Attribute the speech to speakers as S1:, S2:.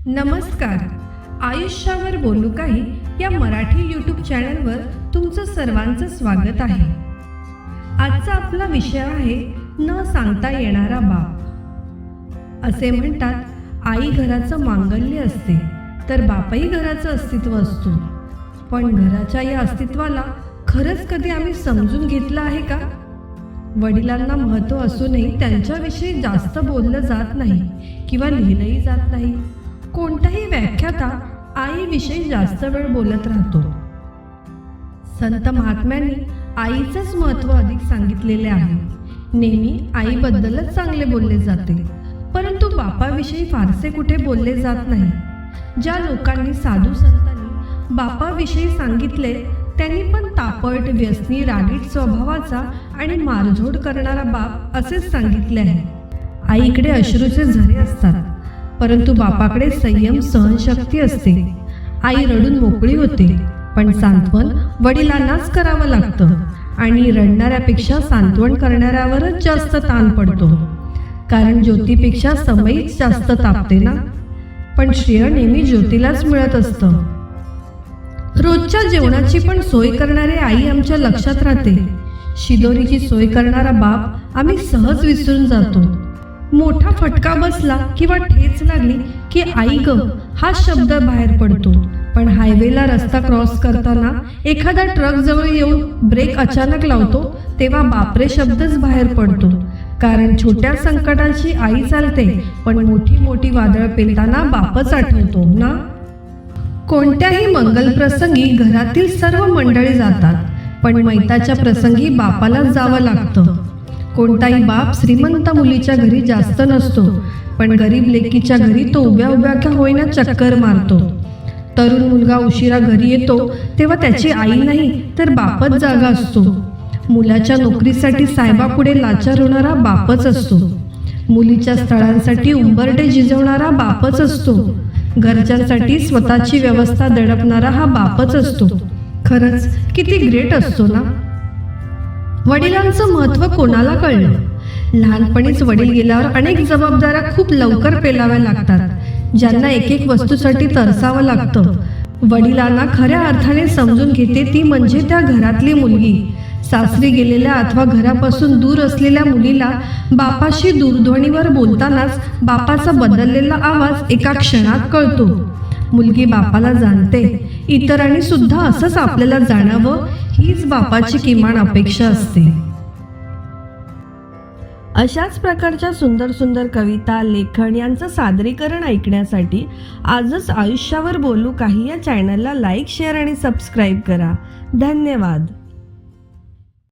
S1: नमस्कार. आयुष्यावर बोलू काही या मराठी यूट्यूब चॅनलवर तुमचं सर्वांचं स्वागत आहे. आजचा आपला विषय आहे न सांगता येणारा बाप. असे म्हणतात, आई घराचं मांगल्य असते तर बापही घराचं अस्तित्व असतो. पण घराच्या या अस्तित्वाला खरंच कधी आम्ही समजून घेतलं आहे का? वडिलांना महत्त्व असूनही त्यांच्याविषयी जास्त बोललं जात नाही किंवा लिहिलंही जात नाही. कोणताही व्याख्याता आईविषयी जास्त वेळ बोलत राहतो. संत महात्म्यांनी आईचंच महत्त्व अधिक सांगितलेले आहे. नेहमी आईबद्दलच चांगले बोलले जाते, परंतु बापाविषयी फारसे कुठे बोलले जात नाही. ज्या लोकांनी साधू संतांनी बापाविषयी सांगितले त्यांनी पण तापट, व्यसनी, रागीट स्वभावाचा आणि मारझोड करणारा बाप असेच सांगितले आहे. आईकडे अश्रूचे झरे असतात, परंतु बापाकडे संयम, सहनशक्ती असते. आई रडून मोकळी होते, पण सांत्वन वडिलांनाच करावं लागतं आणि रडणाऱ्यापेक्षा सांत्वन करणाऱ्यावरच जास्त ताण पडतो. कारण ज्योतीपेक्षा समईच जास्त तापते ना. पण श्रेय नेहमी ज्योतीलाच मिळत असतं. रोजच्या जेवणाची पण सोय करणारी आई आमच्या लक्षात राहते. शिदोरीची सोय करणारा बाप आम्ही सहज विसरून जातो. मोठा फटका बसला किंवा ठेच लागली की आई ग हा शब्द बाहेर पडतो. पण हायवेला रस्ता क्रॉस करताना एखादा ट्रक जवळ येऊन ब्रेक अचानक लावतो तेव्हा बापरे शब्दच बाहेर पडतो. कारण छोट्या संकटाची आई चालते, पण मोठी मोठी वादळ पेलताना बापच आठवतो ना. कोणत्याही मंगल प्रसंगी घरातील सर्व मंडळी जातात, पण मैताच्या प्रसंगी बापालाच जावं लागतं. कोणताही बाप श्रीमंत मुलीच्या घरी जास्त नसतो, पण गरीब लेकीच्या घरी तो उभ्या उभ्या का होईना चक्कर मारतो. तरुण मुलगा उशिरा घरी येतो तेव्हा त्याची आई नाही तर बापच जागा असतो. मुलाच्या नोकरीसाठी साहेबापुढे लाचार होणारा बापच असतो. मुलीच्या स्थळांसाठी उंबरठे झिजवणारा बापच असतो. घरच्यांसाठी स्वतःची व्यवस्था दडपणारा हा बापच असतो. खरंच किती ग्रेट असतो ना. वडिलांचं महत्त्व कोणाला कळलं? लहानपणीच वडील गेल्यावर अनेक जबाबदाऱ्या खूप लवकर पेलाव्या लागतात, ज्यांना एक एक वस्तूसाठी तरसावं लागतं. वडिलांना खऱ्या अर्थाने समजून घेते ती म्हणजे त्या घरातली मुलगी. सासरी गेलेल्या अथवा घरापासून दूर असलेल्या मुलीला बापाशी दूरध्वनीवर बोलतानाच बापाचा बदललेला आवाज एका क्षणात कळतो. मुलगी बापाला जाणते. इतरांनी सुद्धा असंच आपल्याला जाणावं हीच बापाची किमान अपेक्षा असते. अशाच प्रकारच्या सुंदर सुंदर कविता, लेखन यांचं सादरीकरण ऐकण्यासाठी आजच आयुष्यावर बोलू काही या चॅनलला लाईक, शेअर आणि सबस्क्राईब करा. धन्यवाद.